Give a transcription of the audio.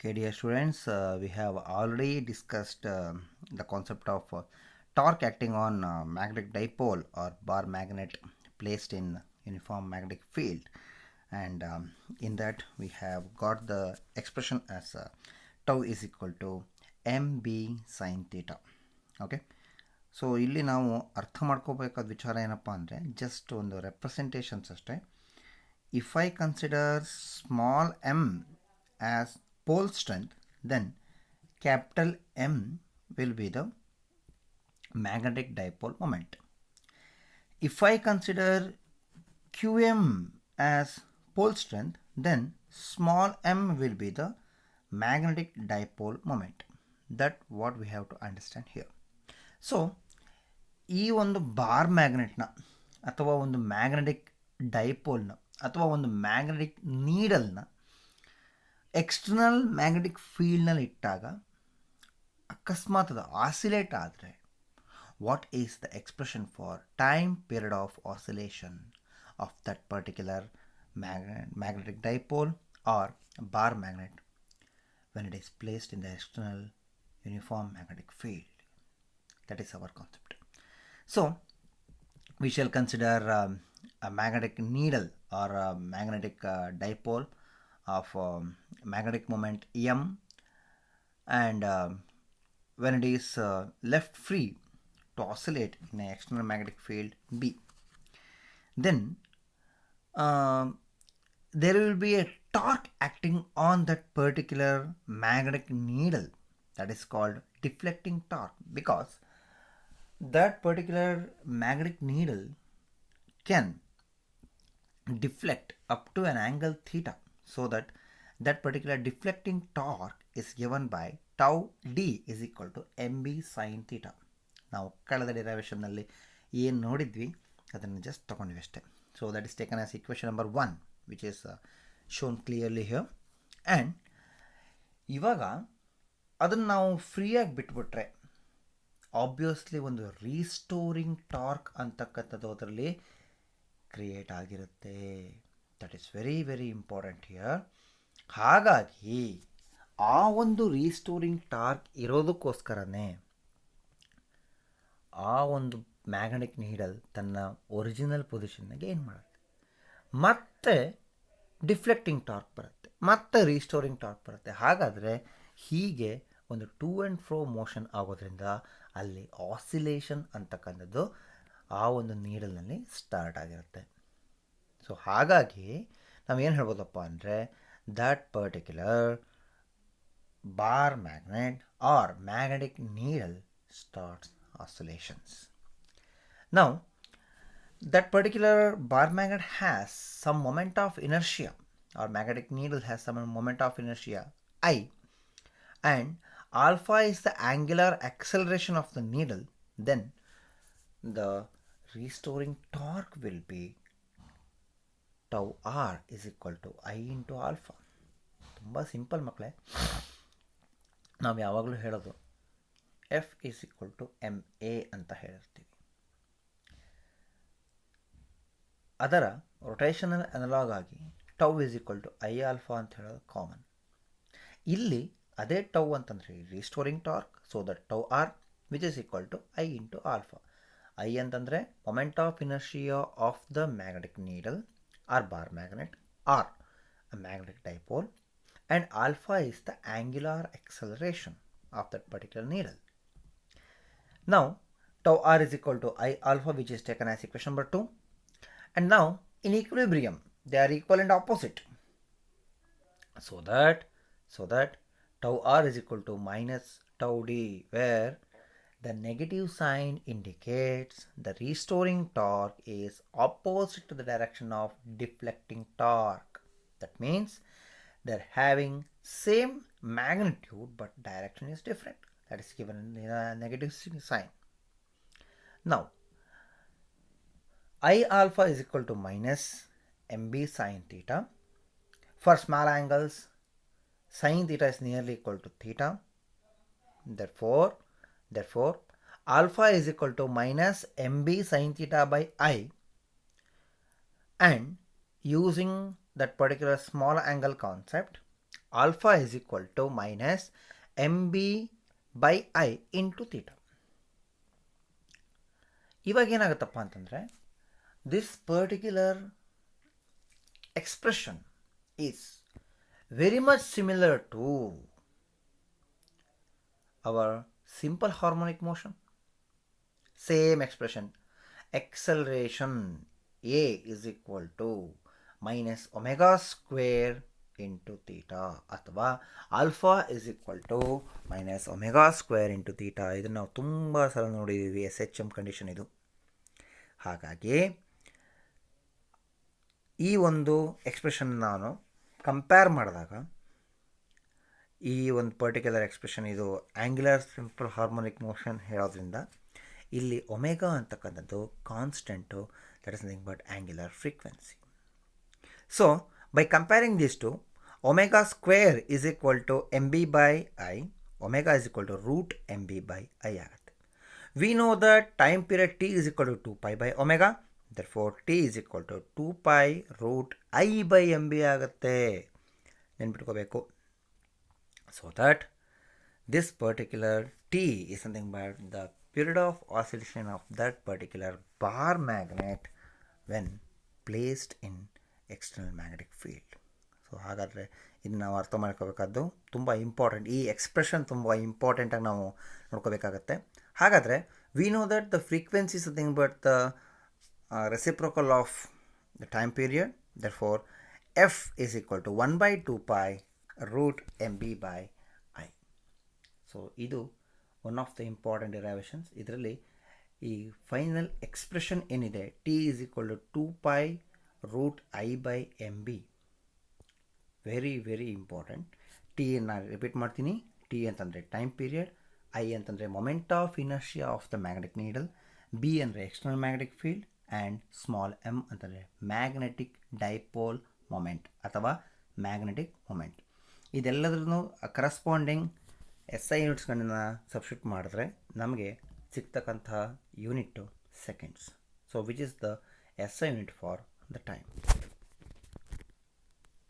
Okay, dear students, we have already discussed the concept of torque acting on magnetic dipole or bar magnet placed in uniform magnetic field, and in that we have got the expression as tau is equal to mb sin theta. Okay, so ಇಲ್ಲಿ ನಾವು ಅರ್ಥ ಮಾಡ್ಕೋಬೇಕಾದ ವಿಚಾರ ಏನಪ್ಪ ಅಂದರೆ just ಒಂದು representations ಅಷ್ಟೇ. If I consider small M as pole strength, then capital M will be the magnetic dipole moment. If I consider QM as pole strength, then small m will be the magnetic dipole moment. That what we have to understand here. So ಈ ಒಂದು bar ಮ್ಯಾಗ್ನೆಟ್ನ ಅಥವಾ ಒಂದು magnetic ಡೈಪೋಲ್ನ ಅಥವಾ ಒಂದು magnetic ನೀಡಲ್ನ external magnetic ಫೀಲ್ಡ್ನಲ್ಲಿ ಇಟ್ಟಾಗ ಅಕಸ್ಮಾತ್ ಅದು oscillate ಆದರೆ what is the expression for time period of oscillation of that particular magnetic dipole or bar magnet when it is placed in the external uniform magnetic field. That is our concept. So we shall consider a magnetic needle or a magnetic dipole of magnetic moment M, and when it is left free to oscillate in an external magnetic field B, then there will be a torque acting on that particular magnetic needle, that is called deflecting torque, because that particular magnetic needle can deflect up to an angle theta, so that that particular deflecting torque is given by tau d is equal to mb sin theta. ನಾವು ಕಳೆದ ಡಿರೈವೇಷನ್ನಲ್ಲಿ ಏನು ನೋಡಿದ್ವಿ ಅದನ್ನು just ತಗೊಂಡ್ವಿ ಅಷ್ಟೇ. So that is taken as equation number 1 which is shown clearly here. And ಇವಾಗ ಅದನ್ನು ನಾವು ಫ್ರೀಯಾಗಿ ಬಿಟ್ಬಿಟ್ರೆ ಆಬ್ವಿಯಸ್ಲಿ ಒಂದು ರೀಸ್ಟೋರಿಂಗ್ ಟಾರ್ಕ್ ಅಂತಕ್ಕಂಥದ್ದು ಅದರಲ್ಲಿ ಕ್ರಿಯೇಟ್ ಆಗಿರುತ್ತೆ. That is very very important here. ಹಾಗಾಗಿ ಆ ಒಂದು ರೀಸ್ಟೋರಿಂಗ್ ಟಾರ್ಕ್ ಇರೋದಕ್ಕೋಸ್ಕರನೇ ಆ ಒಂದು ಮ್ಯಾಗ್ನೆಟಿಕ್ ನೀಡಲ್ ತನ್ನ ಒರಿಜಿನಲ್ ಪೊಸಿಷನ್ನಾಗೆ ಏನು ಮಾಡುತ್ತೆ, ಮತ್ತೆ ಡಿಫ್ಲೆಕ್ಟಿಂಗ್ ಟಾರ್ಕ್ ಬರುತ್ತೆ, ಮತ್ತೆ ರೀಸ್ಟೋರಿಂಗ್ ಟಾರ್ಕ್ ಬರುತ್ತೆ. ಹಾಗಾದರೆ ಹೀಗೆ ಒಂದು ಟೂ ಆ್ಯಂಡ್ ಫ್ರೋ ಮೋಷನ್ ಆಗೋದ್ರಿಂದ ಅಲ್ಲಿ ಆಸಿಲೇಷನ್ ಅಂತಕ್ಕಂಥದ್ದು ಆ ಒಂದು ನೀಡಲ್ನಲ್ಲಿ ಸ್ಟಾರ್ಟ್ ಆಗಿರುತ್ತೆ. ಸೊ ಹಾಗಾಗಿ ನಾವೇನು ಹೇಳ್ಬೋದಪ್ಪ ಅಂದರೆ that particular bar magnet or magnetic needle starts oscillations. Now that particular bar magnet has some moment of inertia, or magnetic needle has some moment of inertia I, and alpha is the angular acceleration of the needle, then the restoring torque will be tau r is equal to I into alpha. ತುಂಬ simple ಮಕ್ಕಳೇ. ನಾವು ಯಾವಾಗಲೂ ಹೇಳೋದು F is equal to M A ಅಂತ ಹೇಳಿರ್ತೀವಿ. ಅದರ rotational analogue ಆಗಿ tau is equal to I alpha ಅಂತ ಹೇಳೋದು ಕಾಮನ್. ಇಲ್ಲಿ ಅದೇ ಟೌ ಅಂತಂದರೆ restoring torque, so that tau or which is equal to I into alpha. I ಅಂತಂದರೆ moment of inertia of the magnetic needle or bar magnet or a magnetic dipole, and alpha is the angular acceleration of that particular needle. Now tau r is equal to I alpha, which is taken as equation number 2, and now in equilibrium they are equal and opposite, so that tau r is equal to minus tau d, where the negative sign indicates the restoring torque is opposite to the direction of deflecting torque. That means they're having same magnitude but direction is different. That is given in a negative sign. Now I alpha is equal to minus mb sin theta. For small angles sin theta is nearly equal to theta. Therefore alpha is equal to minus mb sin theta by I, and using that particular small angle concept, alpha is equal to minus mb by I into theta. ಇವಾಗ ಏನಾಗುತ್ತಪ್ಪ ಅಂತಂದರೆ this particular expression is very much similar to our simple harmonic motion. Same expression, acceleration a is equal to minus omega square into theta ಅಥವಾ alpha is equal to minus omega square into theta. ಇದನ್ನು ನಾವು ತುಂಬ ಸಲ ನೋಡಿದ್ದೀವಿ, SHM condition ಇದು. ಹಾಗಾಗಿ ಈ ಒಂದು ಎಕ್ಸ್ಪ್ರೆಷನ್ ನಾನು ಕಂಪೇರ್ ಮಾಡಿದಾಗ ಈ ಒಂದು ಪರ್ಟಿಕ್ಯುಲರ್ ಎಕ್ಸ್ಪ್ರೆಷನ್ ಇದು ಆ್ಯಂಗ್ಯುಲರ್ ಸಿಂಪಲ್ ಹಾರ್ಮೋನಿಕ್ ಮೋಷನ್ ಹೇಳೋದ್ರಿಂದ ಇಲ್ಲಿ ಒಮೆಗಾ ಅಂತಕ್ಕಂಥದ್ದು constant, that is nothing but angular frequency. So by comparing this to omega square is equal to M B by I, omega is equal to root M B by I ಆಗುತ್ತೆ. We know that time period T is equal to 2π by omega, therefore t is equal to 2π root I by mb ಆಗುತ್ತೆ. ನೆನ್ಪಿಟ್ಕೋಬೇಕು. So that this particular t is something but the period of oscillation of that particular bar magnet when placed in external magnetic field. So ಹಾಗಾದರೆ ಇದು ನಾವು ಅರ್ಥ ಮಾಡ್ಕೋಬೇಕಾದ್ದು ತುಂಬ important. ಈ expression ತುಂಬ ಇಂಪಾರ್ಟೆಂಟಾಗಿ ನಾವು ನೋಡ್ಕೋಬೇಕಾಗತ್ತೆ. ಹಾಗಾದರೆ V know that the frequency is something but the reciprocal of the time period, therefore f is equal to 1 by 2π root mb by I. So ಇದು one of the important derivations. ಇದರಲ್ಲಿ ಈ final expression ಏನಿದೆ t is equal to 2π root I by mb, very very important. T ನಾನು repeat ಮಾಡ್ತೀನಿ. T ಅಂತಂದರೆ time period, I ಅಂತಂದರೆ moment of inertia of the magnetic needle, B ಅಂದರೆ external magnetic field and small M ಅಂತಂದರೆ magnetic dipole moment ಅಥವಾ magnetic moment. ಇದೆಲ್ಲದ್ರೂ corresponding SI ಯೂನಿಟ್ಸ್ಗಳನ್ನ substitute ಮಾಡಿದ್ರೆ ನಮಗೆ ಸಿಗ್ತಕ್ಕಂಥ unit seconds. So which is the SI unit for the time.